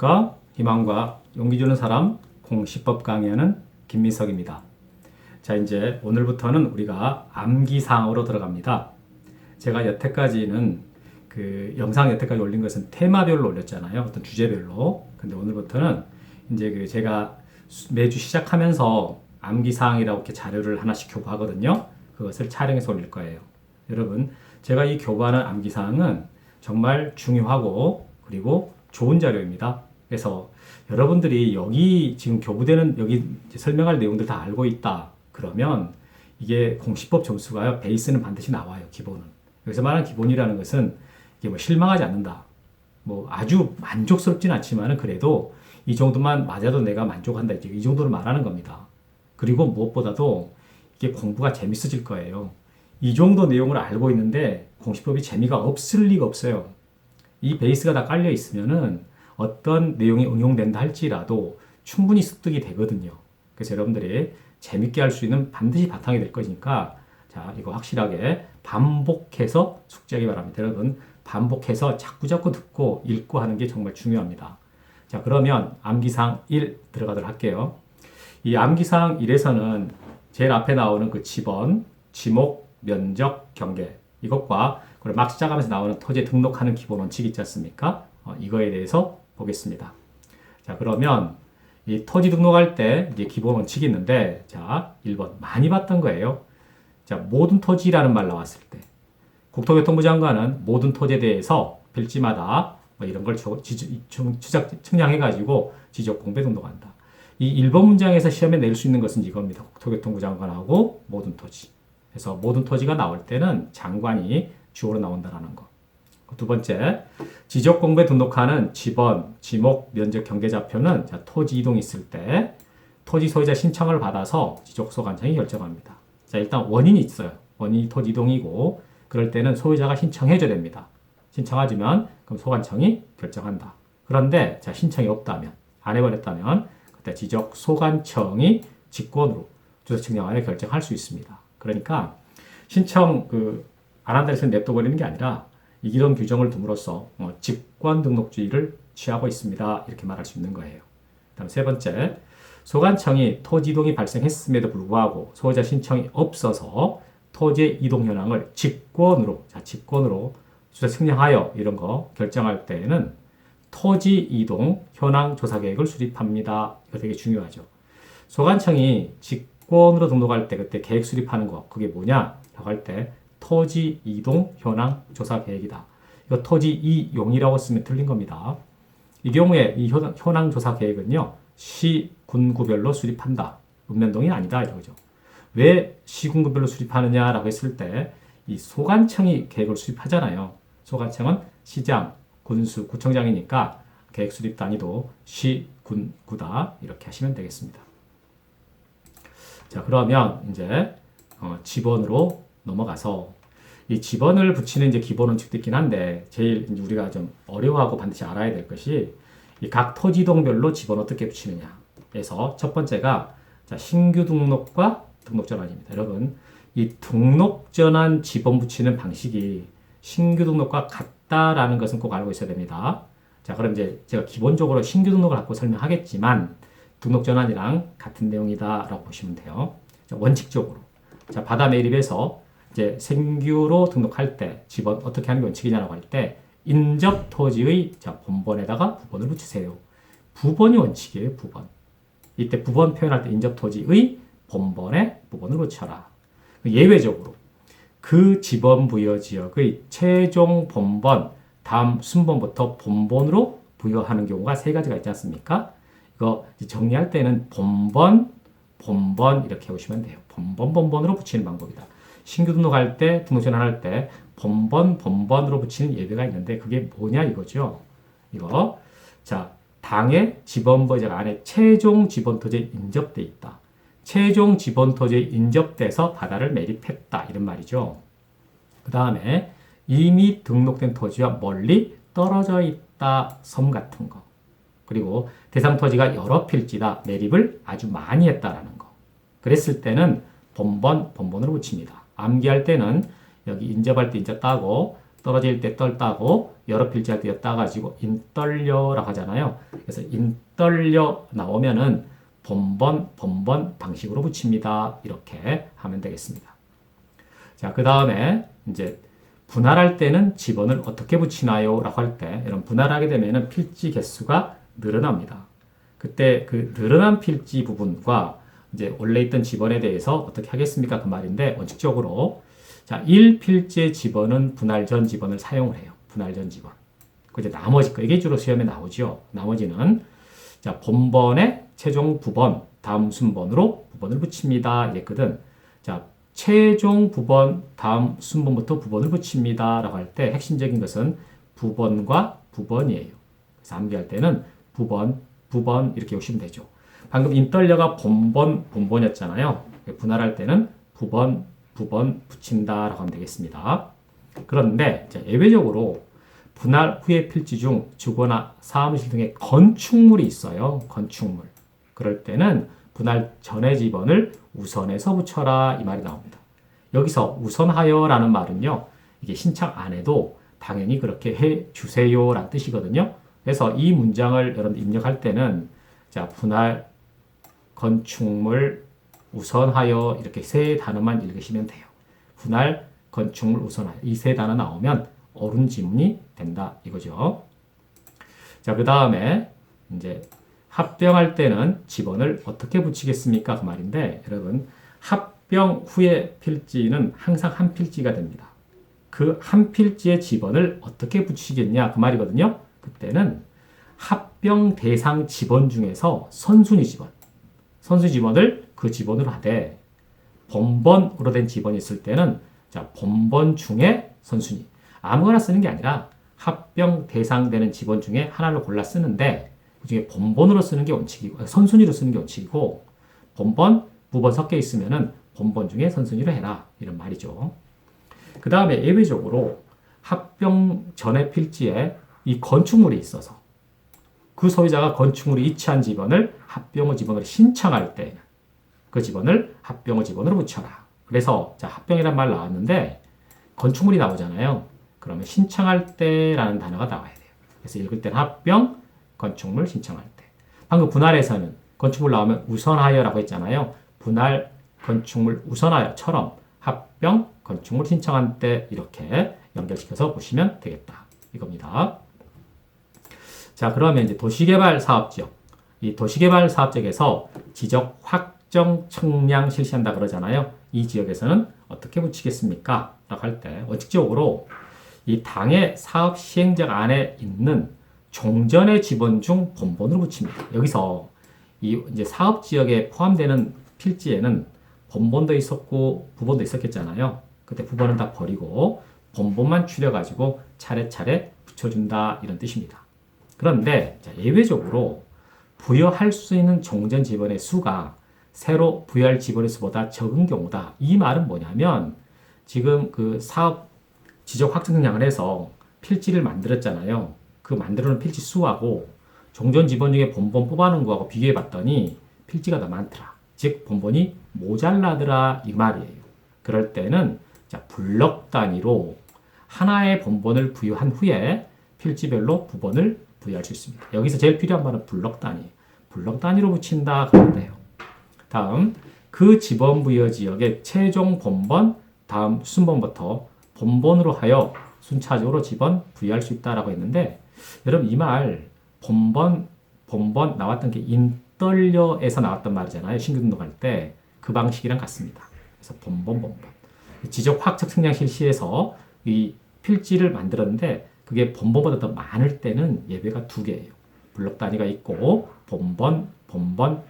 안녕하십니까? 희망과 용기 주는 사람 공시법 강의하는 김민석입니다. 자, 이제 오늘부터는 우리가 암기사항으로 들어갑니다. 제가 여태까지는 영상 여태까지 올린 것은 테마별로 올렸잖아요. 어떤 주제별로. 근데 오늘부터는 이제 제가 매주 시작하면서 암기사항이라고 이렇게 자료를 하나씩 교부하거든요. 그것을 촬영해서 올릴 거예요. 여러분, 제가 이 교부하는 암기사항은 정말 중요하고 그리고 좋은 자료입니다. 그래서 여러분들이 여기 지금 교부되는 여기 설명할 내용들 다 알고 있다. 그러면 이게 공시법 점수가요. 베이스는 반드시 나와요. 기본은. 여기서 말하는 기본이라는 것은 이게 뭐 실망하지 않는다. 뭐 아주 만족스럽진 않지만은 그래도 이 정도만 맞아도 내가 만족한다. 이제 이 정도로 말하는 겁니다. 그리고 무엇보다도 이게 공부가 재밌어질 거예요. 이 정도 내용을 알고 있는데 공시법이 재미가 없을 리가 없어요. 이 베이스가 다 깔려 있으면은 어떤 내용이 응용된다 할지라도 충분히 습득이 되거든요. 그래서 여러분들이 재밌게 할 수 있는 반드시 바탕이 될 거니까 자, 이거 확실하게 반복해서 숙지하기 바랍니다. 여러분, 반복해서 자꾸자꾸 듣고 읽고 하는 게 정말 중요합니다. 자, 그러면 암기사항 1 들어가도록 할게요. 이 암기사항 1에서는 제일 앞에 나오는 그 지번, 지목, 면적, 경계 이것과 막 시작하면서 나오는 토지에 등록하는 기본 원칙 있지 않습니까? 이거에 대해서 보겠습니다. 자, 그러면 이 토지 등록할 때 이제 기본 원칙이 있는데, 자, 1번 많이 봤던 거예요. 자, 모든 토지라는 말 나왔을 때 국토교통부 장관은 모든 토지에 대해서 필지마다 뭐 이런 걸 측량해가지고 지적 공부에 등록한다. 이 1번 문장에서 시험에 낼 수 있는 것은 이겁니다. 국토교통부 장관하고 모든 토지. 그래서 모든 토지가 나올 때는 장관이 주어로 나온다라는 거. 두 번째, 지적 공부에 등록하는 지번, 지목, 면적, 경계좌표는 자, 토지 이동이 있을 때 토지 소유자 신청을 받아서 지적소관청이 결정합니다. 자, 일단 원인이 있어요. 원인이 토지 이동이고 그럴 때는 소유자가 신청해줘야 됩니다. 신청하지만 그럼 소관청이 결정한다. 그런데 자, 신청이 없다면, 안 해버렸다면 그때 지적소관청이 직권으로 주소 측량하여 결정할 수 있습니다. 그러니까 신청 안 한다 해서 냅둬버리는 게 아니라 이런 규정을 둠으로써 직권 등록주의를 취하고 있습니다. 이렇게 말할 수 있는 거예요. 다음 세 번째, 소관청이 토지 이동이 발생했음에도 불구하고 소유자 신청이 없어서 토지의 이동 현황을 직권으로 주소 측량하여 이런 거 결정할 때에는 토지 이동 현황 조사 계획을 수립합니다. 이거 되게 중요하죠. 소관청이 직권으로 등록할 때 그때 계획 수립하는 거 그게 뭐냐라고 할 때 토지 이동 현황 조사 계획이다. 이거 토지 이용이라고 쓰면 틀린 겁니다. 이 경우에 이 현황 조사 계획은요. 시, 군구별로 수립한다. 읍면동이 아니다 이거죠. 왜 시, 군구별로 수립하느냐라고 했을 때 이 소관청이 계획을 수립하잖아요. 소관청은 시장, 군수, 구청장이니까 계획 수립 단위도 시, 군, 구다 이렇게 하시면 되겠습니다. 자, 그러면 이제 지번으로 넘어가서 이 지번을 붙이는 이제 기본 원칙도 있긴 한데 제일 이제 우리가 좀 어려워하고 반드시 알아야 될 것이 이 각 토지동별로 지번 어떻게 붙이느냐. 그래서 첫 번째가 자, 신규 등록과 등록 전환입니다. 여러분, 이 등록 전환 지번 붙이는 방식이 신규 등록과 같다라는 것은 꼭 알고 있어야 됩니다. 자, 그럼 이제 제가 기본적으로 신규 등록을 갖고 설명하겠지만 등록 전환이랑 같은 내용이다라고 보시면 돼요. 자, 원칙적으로. 자, 바다 매립에서 이제 생규로 등록할 때 지번 어떻게 하는 게 원칙이냐라고 할 때 인접 토지의 자, 본번에다가 부번을 붙이세요. 부번이 원칙이에요. 부번. 이때 부번 표현할 때 인접 토지의 본번에 부번을 붙여라. 예외적으로 그 지번 부여 지역의 최종 본번 다음 순번부터 본번으로 부여하는 경우가 세 가지가 있지 않습니까? 이거 정리할 때는 본번 이렇게 보시면 돼요. 본번으로 붙이는 방법이다. 신규 등록할 때, 등록 전환할 때 본번으로 붙이는 예외가 있는데 그게 뭐냐 이거죠. 이거 자, 당의 지번부여자 안에 최종 지번토지에 인접돼 있다. 최종 지번토지에 인접돼서 바다를 매립했다. 이런 말이죠. 그 다음에 이미 등록된 토지와 멀리 떨어져 있다. 섬 같은 거. 그리고 대상 토지가 여러 필지다. 매립을 아주 많이 했다라는 거. 그랬을 때는 본번으로 붙입니다. 암기할 때는 여기 인접할 때 인접 따고 떨어질 때 떨다고 여러 필지 할 때 따가지고 인떨려라고 하잖아요. 그래서 인떨려 나오면은 본번 방식으로 붙입니다. 이렇게 하면 되겠습니다. 자, 그 다음에 이제 분할할 때는 지번을 어떻게 붙이나요? 라고 할 때, 여러분 분할하게 되면은 필지 개수가 늘어납니다. 그때 그 늘어난 필지 부분과 이제 원래 있던 지번에 대해서 어떻게 하겠습니까? 그 말인데, 원칙적으로 자, 1필지의 지번은 분할 전 지번을 사용을 해요. 분할 전 지번. 그 이제 나머지 거, 이게 주로 시험에 나오죠. 나머지는 자, 본번의 최종 부번, 다음 순번으로 부번을 붙입니다. 이랬거든. 자, 최종 부번, 다음 순번부터 부번을 붙입니다. 라고 할 때 핵심적인 것은 부번과 부번이에요. 그래서 암기할 때는 부번 이렇게 오시면 되죠. 방금 인떨려가 본번이었잖아요. 분할할 때는 부번 붙인다 라고 하면 되겠습니다. 그런데 자, 예외적으로 분할 후의 필지 중 주거나 사무실 등의 건축물이 있어요. 건축물. 그럴 때는 분할 전의 지번을 우선해서 붙여라 이 말이 나옵니다. 여기서 우선하여라는 말은요. 이게 신청 안 해도 당연히 그렇게 해 주세요 라는 뜻이거든요. 그래서 이 문장을 여러분 입력할 때는 자, 분할 건축물 우선하여 이렇게 세 단어만 읽으시면 돼요. 분할 건축물 우선하여 이 세 단어 나오면 옳은 지문이 된다 이거죠. 자, 그 다음에 이제 합병할 때는 지번을 어떻게 붙이겠습니까? 그 말인데 여러분 합병 후의 필지는 항상 한 필지가 됩니다. 그 한 필지의 지번을 어떻게 붙이겠냐 그 말이거든요. 그때는 합병 대상 지번 중에서 선순위 지번을 그 지번으로 하되 본번으로 된 지번이 있을 때는 자, 본번 중에 선순위 아무거나 쓰는 게 아니라 합병 대상 되는 지번 중에 하나를 골라 쓰는데 그중에 본번으로 쓰는 게 원칙이고 선순위로 쓰는 게 원칙이고 본번, 부번 섞여 있으면은 본번 중에 선순위로 해라 이런 말이죠. 그 다음에 예외적으로 합병 전의 필지에 이 건축물이 있어서 그 소유자가 건축물이 위치한 지번을 합병의 지번으로 신청할 때 그 지번을 합병의 지번으로 붙여라. 그래서 자, 합병이란 말 나왔는데 건축물이 나오잖아요. 그러면 신청할 때라는 단어가 나와야 돼요. 그래서 읽을 때는 합병, 건축물 신청할 때. 방금 분할에서는 건축물 나오면 우선하여라고 했잖아요. 분할, 건축물 우선하여처럼 합병, 건축물 신청할 때 이렇게 연결시켜서 보시면 되겠다. 이겁니다. 자, 그러면 이제 도시개발 사업지역. 이 도시개발 사업지역에서 지적 확정 측량 실시한다 그러잖아요. 이 지역에서는 어떻게 붙이겠습니까? 라고 할 때 원칙적으로 이 당의 사업 시행자 안에 있는 종전의 지번 중 본번으로 붙입니다. 여기서 이 이제 사업 지역에 포함되는 필지에는 본번도 있었고 부번도 있었겠잖아요. 그때 부번은 다 버리고 본번만 추려가지고 차례차례 붙여준다 이런 뜻입니다. 그런데 예외적으로 부여할 수 있는 종전 지번의 수가 새로 부여할 지번의 수보다 적은 경우다. 이 말은 뭐냐면 지금 그 사업 지적 확정 측량을 해서 필지를 만들었잖아요. 그 만들어놓은 필지 수하고 종전 지번 중에 본번 뽑아놓은 거하고 비교해 봤더니 필지가 더 많더라. 즉 본번이 모자라더라 이 말이에요. 그럴 때는 자, 블럭 단위로 하나의 본번을 부여한 후에 필지별로 부번을 부여할 수 있습니다. 여기서 제일 필요한 말은 블럭 단위. 블럭 단위로 붙인다 그러면 돼요. 다음 그 지번 부여 지역의 최종 본번 다음 순번부터 본번으로 하여 순차적으로 지번 부여할 수 있다라고 했는데 여러분 이 말 본번 나왔던 게 인떨려에서 나왔던 말이잖아요. 신규 등록할 때 그 방식이랑 같습니다. 그래서 본번 지적 확정 측량 실시해서 이 필지를 만들었는데 그게 본번보다 더 많을 때는 예외가 두 개예요. 블럭 단위가 있고 본번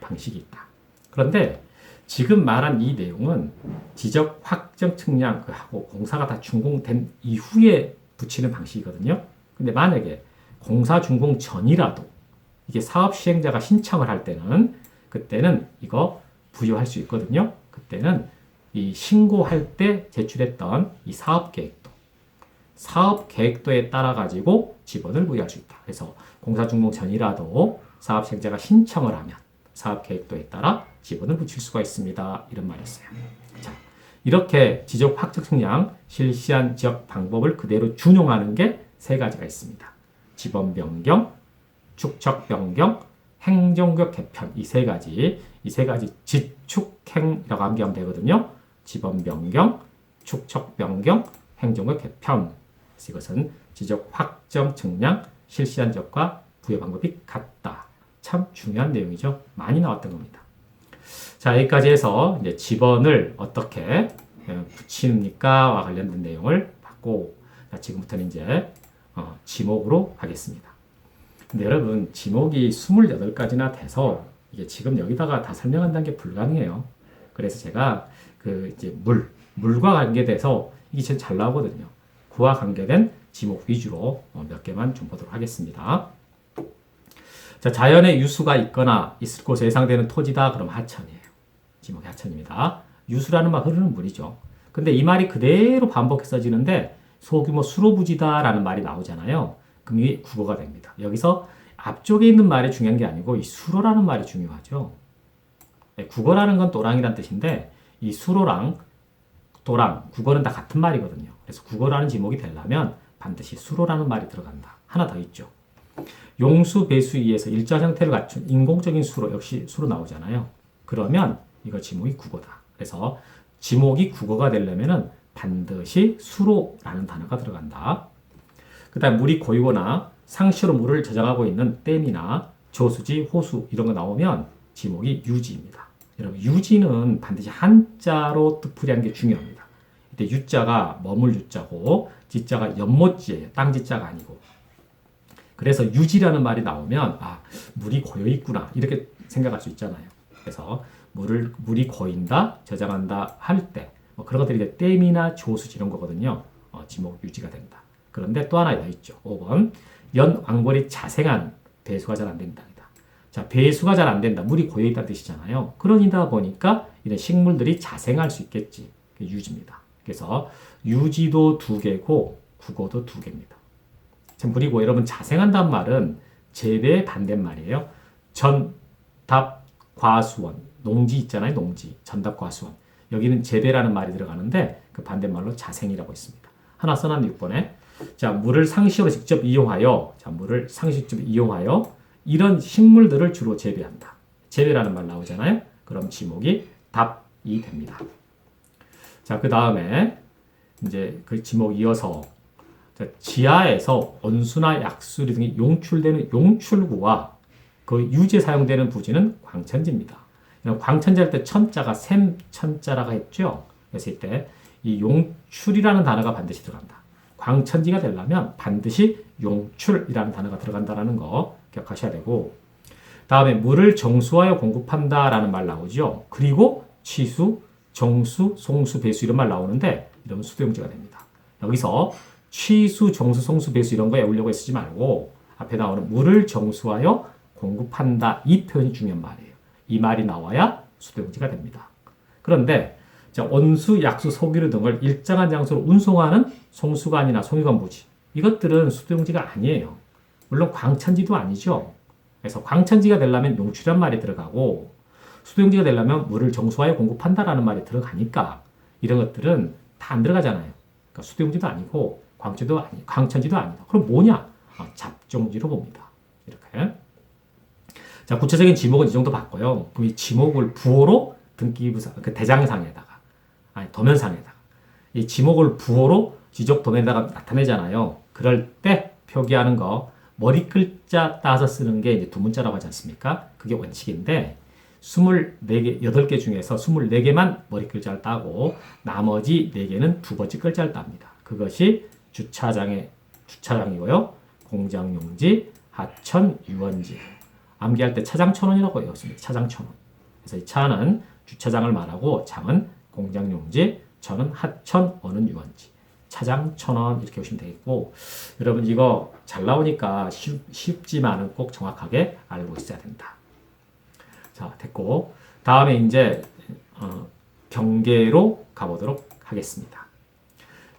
방식이 있다. 그런데 지금 말한 이 내용은 지적 확정 측량 하고 공사가 다 준공된 이후에 붙이는 방식이거든요. 근데 만약에 공사 준공 전이라도 이게 사업 시행자가 신청을 할 때는 그때는 이거 부여할 수 있거든요. 그때는 이 신고할 때 제출했던 이 사업 계획도에 따라 가지고 지번을 부여할 수 있다. 그래서 공사 준공 전이라도 사업 시행자가 신청을 하면 사업 계획도에 따라 지번을 붙일 수가 있습니다. 이런 말이었어요. 자, 이렇게 지적 확정 측량 실시한 지적 방법을 그대로 준용하는 게 세 가지가 있습니다. 지번 변경, 축척 변경, 행정구역 개편 이 세 가지 지축행이라고 암기하면 되거든요. 지번 변경, 축척 변경, 행정구역 개편. 그래서 이것은 지적 확정 측량 실시한 지역과 부여 방법이 같다. 참 중요한 내용이죠. 많이 나왔던 겁니다. 자, 여기까지 해서 이제 지번을 어떻게 붙입니까와 관련된 내용을 봤고, 자, 지금부터는 이제 지목으로 가겠습니다. 근데 여러분, 지목이 28가지나 돼서 이게 지금 여기다가 다 설명한다는 게 불가능해요. 그래서 제가 이제 물과 관계돼서 이게 제일 잘 나오거든요. 그와 관계된 지목 위주로 몇 개만 좀 보도록 하겠습니다. 자, 자연의 유수가 있거나 있을 곳에 예상되는 토지다. 그럼 하천이에요. 지목이 하천입니다. 유수라는 말 흐르는 물이죠. 근데 이 말이 그대로 반복해 써지는데 소규모 수로부지다라는 말이 나오잖아요. 그럼 이게 국어가 됩니다. 여기서 앞쪽에 있는 말이 중요한 게 아니고 이 수로라는 말이 중요하죠. 국어라는 건 또랑이란 뜻인데 이 수로랑 도랑, 국어는 다 같은 말이거든요. 그래서 국어라는 지목이 되려면 반드시 수로라는 말이 들어간다. 하나 더 있죠. 용수, 배수에 의해서 일정 형태를 갖춘 인공적인 수로, 역시 수로 나오잖아요. 그러면 이거 지목이 국어다. 그래서 지목이 국어가 되려면은 반드시 수로라는 단어가 들어간다. 그 다음 물이 고이거나 상시로 물을 저장하고 있는 댐이나 저수지, 호수 이런 거 나오면 지목이 유지입니다. 여러분, 유지는 반드시 한자로 뜻풀이하는 게 중요합니다. 이때 유자가 머물 유자고 지자가 연못지예요. 땅지자가 아니고. 그래서 유지라는 말이 나오면 물이 고여 있구나 이렇게 생각할 수 있잖아요. 그래서 물이 고인다, 저장한다 할 때 그런 것들이 이제 댐이나 조수지 이런 거거든요. 지목 유지가 된다. 그런데 또 하나 더 있죠. 5번 연왕벌이 자생한 배수가 잘 안 된다. 자, 배수가 잘 안 된다. 물이 고여 있다는 뜻이잖아요. 그러니다 보니까 이런 식물들이 자생할 수 있겠지. 유지입니다. 그래서 유지도 2개고 국어도 2개입니다. 참, 그리고 여러분 자생한다는 말은 재배의 반대말이에요. 전답 과수원 농지 있잖아요. 농지 전답 과수원 여기는 재배라는 말이 들어가는데 그 반대말로 자생이라고 있습니다. 하나 써놨네 6번에. 자, 물을 상시로 직접 이용하여 이런 식물들을 주로 재배한다. 재배라는 말 나오잖아요. 그럼 지목이 답이 됩니다. 자, 그 다음에 이제 그 지목 이어서 지하에서 온수나 약수리 등이 용출되는 용출구와 그 유지에 사용되는 부지는 광천지입니다. 광천지 할 때 천자가 샘천자라고 했죠. 그래서 이때 이 용출이라는 단어가 반드시 들어간다. 광천지가 되려면 반드시 용출이라는 단어가 들어간다는 거 기억하셔야 되고, 다음에 물을 정수하여 공급한다라는 말 나오죠. 그리고 취수, 정수, 송수, 배수 이런 말 나오는데 이러면 수도용지가 됩니다. 여기서 취수, 정수, 송수, 배수 이런 거에 외우려고 쓰지 말고 앞에 나오는 물을 정수하여 공급한다 이 표현이 중요한 말이에요. 이 말이 나와야 수도용지가 됩니다. 그런데 온수, 약수, 소기류 등을 일정한 장소로 운송하는 송수관이나 송유관 부지 이것들은 수도용지가 아니에요. 물론 광천지도 아니죠. 그래서 광천지가 되려면 용출이란 말이 들어가고 수도용지가 되려면 물을 정수하여 공급한다라는 말이 들어가니까 이런 것들은 다 안 들어가잖아요. 그러니까 수도용지도 아니고 광천지도 아니다. 그럼 뭐냐? 잡종지로 봅니다. 이렇게. 자, 구체적인 지목은 이 정도 봤고요. 그럼 이 지목을 부호로 등기부상, 그 대장상에다가, 도면상에다가, 이 지목을 부호로 지적 도면에다가 나타내잖아요. 그럴 때 표기하는 거, 머리 글자 따서 쓰는 게 이제 두문자라고 하지 않습니까? 그게 원칙인데, 24개, 8개 중에서 24개만 머리 글자를 따고, 나머지 4개는 두 번째 글자를 땁니다. 그것이 주차장이고요. 공장용지, 하천, 유원지. 암기할 때 차장천원이라고 외웠습니다. 차장천원. 그래서 이 차는 주차장을 말하고 장은 공장용지, 천은 하천, 원은 유원지. 차장천원 이렇게 보시면 되겠고, 여러분 이거 잘 나오니까 쉽지만은 꼭 정확하게 알고 있어야 된다. 자, 됐고 다음에 이제 경계로 가보도록 하겠습니다.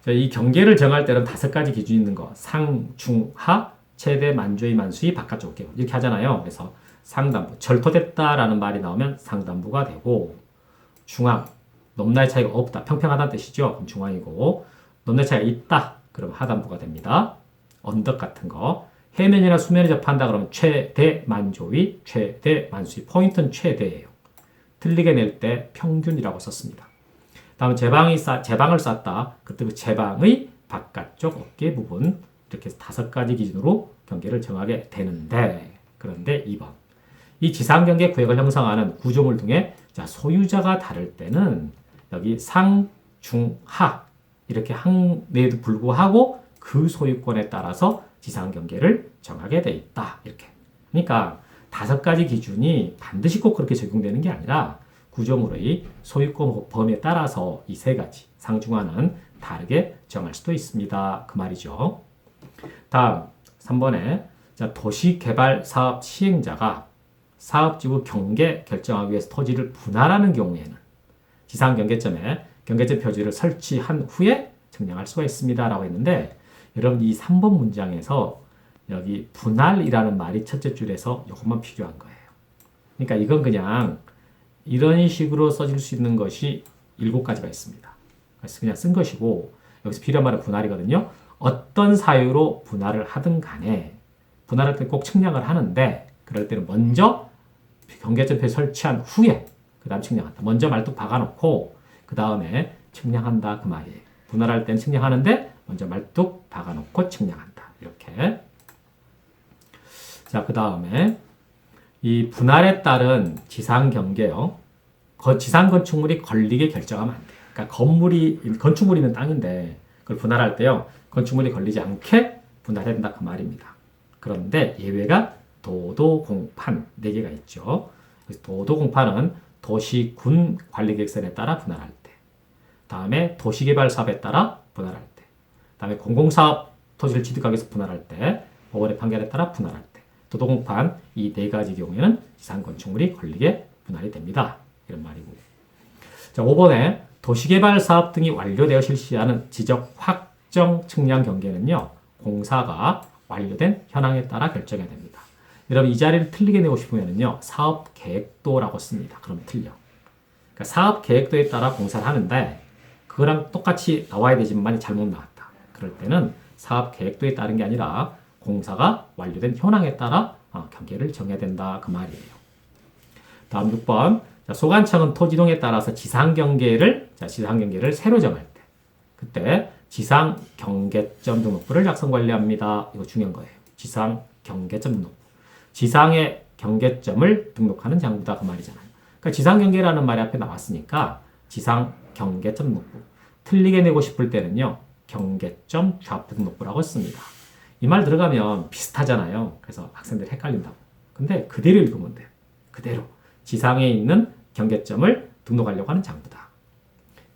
자, 이 경계를 정할 때는 5가지 기준이 있는 거. 상, 중, 하, 최대, 만조의, 만수의, 바깥쪽 어깨 이렇게 하잖아요. 그래서 상단부, 절토됐다라는 말이 나오면 상단부가 되고, 중앙, 높낮이 차이가 없다. 평평하다는 뜻이죠. 그럼 중앙이고 높낮이 차이가 있다. 그럼 하단부가 됩니다. 언덕 같은 거. 해면이나 수면에 접한다 그러면 최대 만조위, 최대 만수위. 포인트는 최대예요. 틀리게 낼 때 평균이라고 썼습니다. 다음 제방을 쌌다. 그때 그 제방의 바깥쪽 어깨 부분 이렇게 5가지 기준으로 경계를 정하게 되는데 그런데 2번 이 지상경계 구역을 형성하는 구조물 등의 소유자가 다를 때는 여기 상, 중, 하 이렇게 항내에도 불구하고 그 소유권에 따라서 지상경계를 정하게 돼 있다. 이렇게. 그러니까 5가지 기준이 반드시 꼭 그렇게 적용되는 게 아니라 구조물의 소유권 범위에 따라서 이 3가지 상중하는 다르게 정할 수도 있습니다. 그 말이죠. 다음 3번에 도시개발 사업 시행자가 사업지구 경계 결정하기 위해서 토지를 분할하는 경우에는 지상경계점에 경계점 표지를 설치한 후에 측량할 수가 있습니다. 라고 했는데 여러분 이 3번 문장에서 여기 분할이라는 말이 첫째 줄에서 이것만 필요한 거예요. 그러니까 이건 그냥 이런 식으로 써질 수 있는 것이 7가지가 있습니다. 그래서 그냥 쓴 것이고 여기서 필요한 말은 분할이거든요. 어떤 사유로 분할을 하든 간에 분할할 때 꼭 측량을 하는데 그럴 때는 먼저 경계점표에 설치한 후에 그 다음 측량한다. 먼저 말뚝 박아놓고 그 다음에 측량한다 그 말이에요. 분할할 때는 측량하는데 먼저 말뚝 박아놓고 측량한다. 이렇게. 자, 그 다음에 이 분할에 따른 지상 경계요. 지상 건축물이 걸리게 결정하면 안 돼요. 그러니까 건축물이 있는 땅인데 그걸 분할할 때요. 건축물이 걸리지 않게 분할해야 된다 그 말입니다. 그런데 예외가 도도공판 4개가 있죠. 도도공판은 도시군 관리계획선에 따라 분할할 때, 다음에 도시개발 사업에 따라 분할할 때, 다음에 공공사업 토지를 취득하기 위해서 분할할 때, 법원의 판결에 따라 분할할 때, 도도공판 이 4가지 경우에는 지상건축물이 걸리게 분할이 됩니다. 이런 말이고. 자, 5번에 도시개발 사업 등이 완료되어 실시하는 지적 확정 측량 경계는요, 공사가 완료된 현황에 따라 결정해야 됩니다. 여러분 이 자리를 틀리게 내고 싶으면요 사업 계획도라고 씁니다. 그러면 틀려. 그러니까 사업 계획도에 따라 공사를 하는데 그거랑 똑같이 나와야 되지만 만약 잘못 나왔다. 그럴 때는 사업 계획도에 따른 게 아니라 공사가 완료된 현황에 따라 경계를 정해야 된다 그 말이에요. 다음 6번 소관청은 토지동에 따라서 지상경계를 새로 정할 때 그때 지상경계점 등록부를 작성 관리합니다. 이거 중요한 거예요. 지상경계점 등록부. 지상의 경계점을 등록하는 장부다 그 말이잖아요. 그러니까 지상경계라는 말이 앞에 나왔으니까 지상경계점 등록부. 틀리게 내고 싶을 때는요. 경계점 좌표 등록부라고 씁니다. 이 말 들어가면 비슷하잖아요. 그래서 학생들이 헷갈린다고. 근데 그대로 읽으면 돼요. 그대로. 지상에 있는 경계점을 등록하려고 하는 장부다.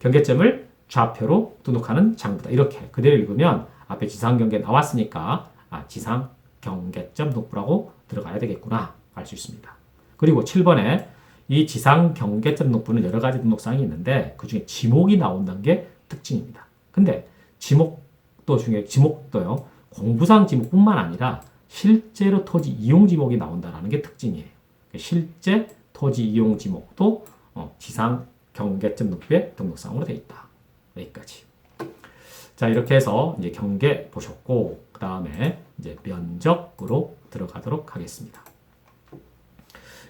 경계점을 좌표로 등록하는 장부다. 이렇게 그대로 읽으면 앞에 지상경계 나왔으니까 지상경계점 등록부라고 들어가야 되겠구나 알 수 있습니다. 그리고 7번에 이 지상경계점 등록부는 여러 가지 등록사항이 있는데 그 중에 지목이 나온다는 게 특징입니다. 근데 지목도요. 공부상 지목뿐만 아니라 실제로 토지 이용 지목이 나온다는 게 특징이에요. 실제 토지 이용 지목도 지상경계점 등록부에 등록사항으로 되어 있다. 여기까지. 자, 이렇게 해서 이제 경계 보셨고, 그 다음에 이제 면적으로 들어가도록 하겠습니다.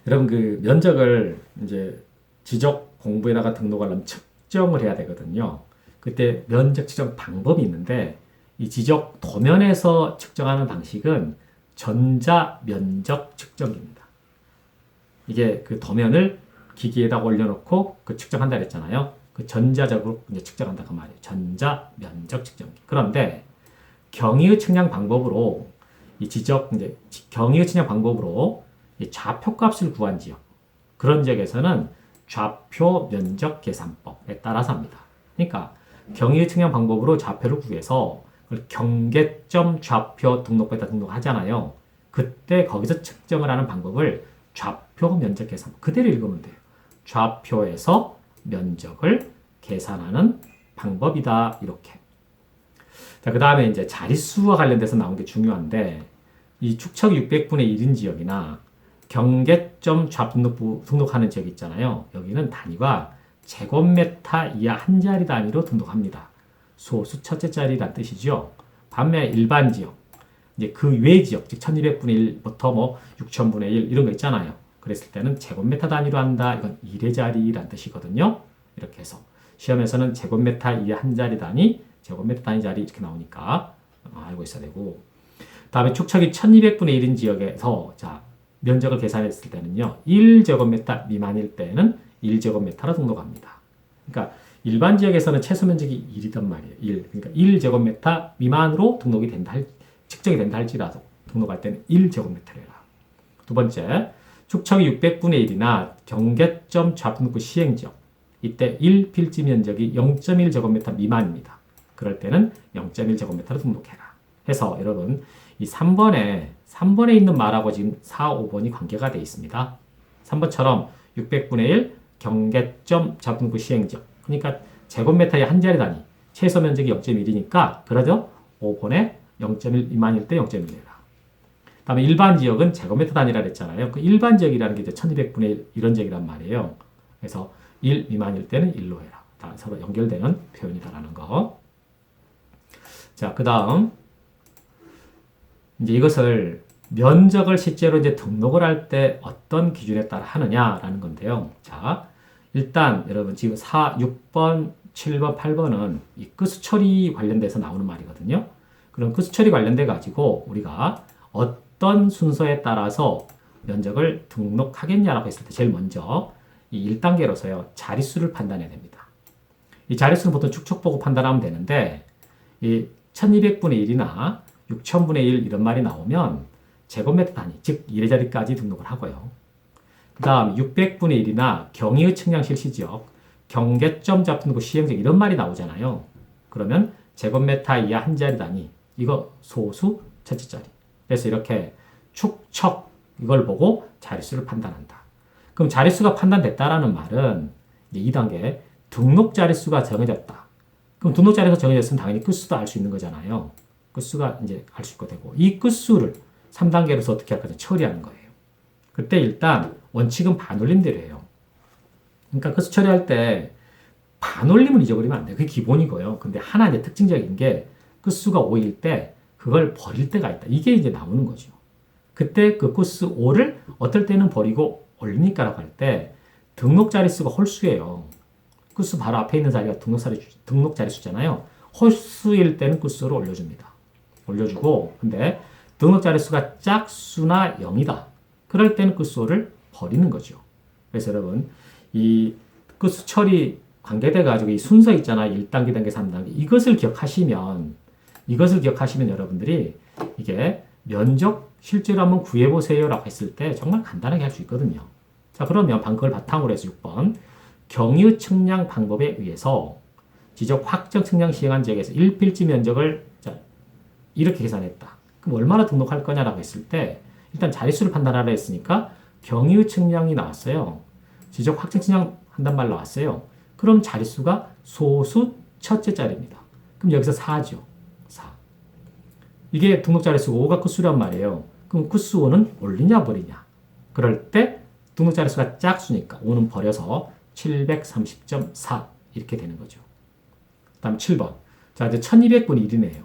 여러분, 그 면적을 이제 지적 공부에다가 등록하려면 측정을 해야 되거든요. 그때 면적 측정 방법이 있는데, 이 지적 도면에서 측정하는 방식은 전자 면적 측정기입니다. 이게 그 도면을 기기에다 올려놓고 그 측정한다 그랬잖아요. 그 전자적으로 이제 측정한다 그 말이에요. 전자 면적 측정기. 그런데 경위의 측량 방법으로 경위의 측량 방법으로 이 좌표값을 구한 지역 그런 지역에서는 좌표 면적 계산법에 따라서 합니다. 그러니까 경위의 측량 방법으로 좌표를 구해서 경계점 좌표 등록부에다 등록하잖아요. 그때 거기서 측정을 하는 방법을 좌표 면적 계산법 그대로 읽으면 돼요. 좌표에서 면적을 계산하는 방법이다. 이렇게. 자, 그 다음에 이제 자릿수와 관련돼서 나온 게 중요한데, 이 축척 600분의 1인 지역이나 경계점 좌표 등록하는 지역 있잖아요. 여기는 단위가 제곱미터 이하 한 자리 단위로 등록합니다. 소수 첫째 자리란 뜻이죠. 반면 일반 지역, 이제 그 외 지역, 즉 1200분의 1부터 뭐 6000분의 1 이런 거 있잖아요. 그랬을 때는 제곱미터 단위로 한다. 이건 1의 자리란 뜻이거든요. 이렇게 해서 시험에서는 제곱미터 이하 한 자리 단위, 제곱미터 단위 자리 이렇게 나오니까 알고 있어야 되고, 다음에 축척이 1200분의 1인 지역에서 자 면적을 계산했을 때는요. 1제곱미터 미만일 때는 1제곱미터로 등록합니다. 그러니까 일반 지역에서는 최소 면적이 1이단 말이에요. 1. 그러니까 1제곱미터 미만으로 등록이 된다, 측정이 된다 할지라도 등록할 때는 1제곱미터를 해라. 두 번째, 축척이 600분의 1이나 경계점 좌표등록부 시행지역. 이때 1필지 면적이 0.1제곱미터 미만입니다. 그럴 때는 0.1제곱미터로 등록해라. 해서 여러분 이 3번에 있는 말하고 지금 4, 5번이 관계가 되어 있습니다. 3번처럼 600분의 1 경계점 좌표등록부 시행지역. 그러니까 제곱미터의 한 자리 단위, 최소 면적이 0.1이니까 그러죠? 5번에 0.1 미만일 때 0.1 해라. 다음에 일반 지역은 제곱미터 단위라 그랬잖아요. 그 일반 지역이라는 게 이제 1200분의 1 이런 지역이란 말이에요. 그래서 1 미만일 때는 1로 해라. 다 서로 연결되는 표현이다라는 거. 자, 그 다음 이제 이것을 면적을 실제로 이제 등록을 할 때 어떤 기준에 따라 하느냐라는 건데요. 자, 일단 여러분 지금 4, 6번, 7번, 8번은 이 끝수 처리 관련돼서 나오는 말이거든요. 그럼 끝수 처리 관련돼 가지고 우리가 어떤 순서에 따라서 면적을 등록하겠냐라고 했을 때 제일 먼저 이 1단계로서요. 자릿수를 판단해야 됩니다. 이 자릿수는 보통 축척 보고 판단하면 되는데 이 1200분의 1이나 6000분의 1 이런 말이 나오면 제곱미터 단위, 즉 1의 자리까지 등록을 하고요. 그 다음 600분의 1이나 경의의 측량 실시지역, 경계점 좌표등록부 시행지역 이런 말이 나오잖아요. 그러면 제곱미터 이하 한 자리 단위, 이거 소수 첫째 자리. 그래서 이렇게 축척 이걸 보고 자릿수를 판단한다. 그럼 자릿수가 판단됐다라는 말은 이제 2단계 등록 자릿수가 정해졌다. 그럼 등록 자릿수가 정해졌으면 당연히 끝수도 알 수 있는 거잖아요. 끝수가 이제 알 수 있고 되고 이 끝수를 3단계로서 어떻게 할 거냐 처리하는 거예요. 그때 일단 원칙은 반올림대로 해요. 그러니까 끝수 처리할 때 반올림을 잊어버리면 안 돼요. 그게 기본이고요. 근데 하나 이제 특징적인 게 끝수가 5일 때 그걸 버릴 때가 있다. 이게 이제 나오는 거죠. 그때 그 끝수 5를 어떨 때는 버리고 올리니까라고 할 때 등록 자릿수가 홀수예요. 끝수 바로 앞에 있는 자리가 등록 자릿수잖아요. 홀수일 때는 끝수를 올려줍니다. 올려주고 근데 등록 자릿수가 짝수나 0이다. 그럴 때는 끝수를 버리는 거죠. 그래서 여러분 이 끝수 처리 관계돼 가지고 이 순서 있잖아요. 1단계, 2단계, 3단계. 이것을 기억하시면 여러분들이 이게 면적 실제로 한번 구해 보세요라고 했을 때 정말 간단하게 할 수 있거든요. 자, 그러면 방금 그걸 바탕으로 해서 6번 경유 측량 방법에 의해서 지적 확정 측량 시행한 지역에서 1필지 면적을 자, 이렇게 계산했다. 그럼 얼마나 등록할 거냐라고 했을 때 일단 자릿수를 판단하라 했으니까 경유 측량이 나왔어요. 지적 확정 측량 한단 말 나왔어요. 그럼 자릿수가 소수 첫째 자리입니다. 그럼 여기서 4죠. 4. 이게 등록 자릿수가 5가 끝수란 말이에요. 그럼 끝수 5는 올리냐 버리냐. 그럴 때 등록 자릿수가 짝수니까 5는 버려서 730.4 이렇게 되는 거죠. 그 다음 7번. 자, 이제 1200분의 1이네요.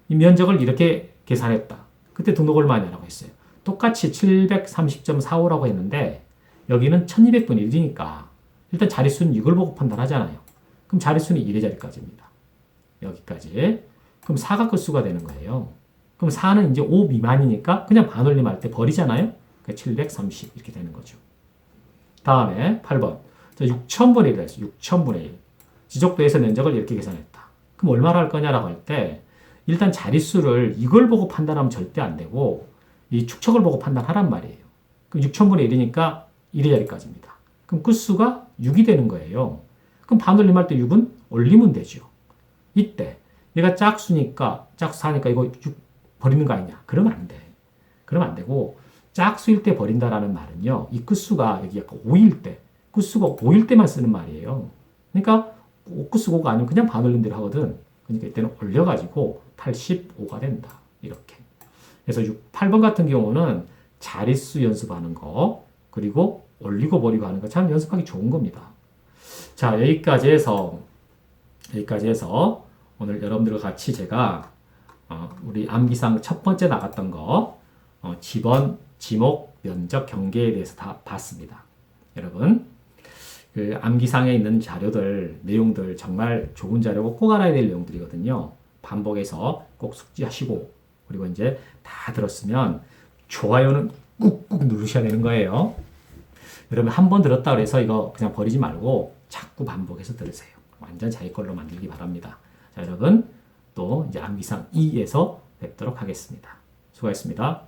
이 면적을 이렇게 계산했다. 그때 등록 얼마냐라고 했어요. 똑같이 730.45라고 했는데 여기는 1200분의 1이니까 일단 자릿수는 이걸 보고 판단하잖아요. 그럼 자릿수는 1의 자리까지입니다. 여기까지. 그럼 4가 끝수가 되는 거예요. 그럼 4는 이제 5 미만이니까 그냥 반올림 할 때 버리잖아요. 그러니까 730 이렇게 되는 거죠. 다음에 8번. 자, 6000분의 1을 했어요. 6000분의 1. 지적도에서 면적을 이렇게 계산했다. 그럼 얼마나 할 거냐라고 할 때 일단 자릿수를 이걸 보고 판단하면 절대 안 되고 이 축척을 보고 판단하란 말이에요. 그럼 6000분의 1이니까 1의 자리까지입니다. 그럼 끝수가 6이 되는 거예요. 그럼 반올림 할 때 6은 올리면 되죠. 이때 얘가 짝수니까 짝수 4니까 이거 6 버리는 거 아니냐? 그러면 안 돼. 그러면 안 되고 짝수일 때 버린다라는 말은요. 이 끝수가 여기 약간 5일 때 끝수가 5일 때만 쓰는 말이에요. 그러니까 끝수가 5가 아니면 그냥 반올림대로 하거든. 그러니까 이때는 올려가지고 85가 된다. 이렇게. 그래서 8번 같은 경우는 자릿수 연습하는 거 그리고 올리고 버리고 하는 거 참 연습하기 좋은 겁니다. 자, 여기까지 해서 오늘 여러분들과 같이 제가 우리 암기상 첫 번째 나갔던 거 지번, 지목, 면적, 경계에 대해서 다 봤습니다. 여러분 그 암기상에 있는 자료들, 내용들 정말 좋은 자료고 꼭 알아야 될 내용들이거든요. 반복해서 꼭 숙지하시고 그리고 이제 다 들었으면 좋아요는 꾹꾹 누르셔야 되는 거예요. 여러분 한 번 들었다 그래서 이거 그냥 버리지 말고 자꾸 반복해서 들으세요. 완전 자기 걸로 만들기 바랍니다. 자, 여러분 또 이제 암기상 2에서 뵙도록 하겠습니다. 수고하셨습니다.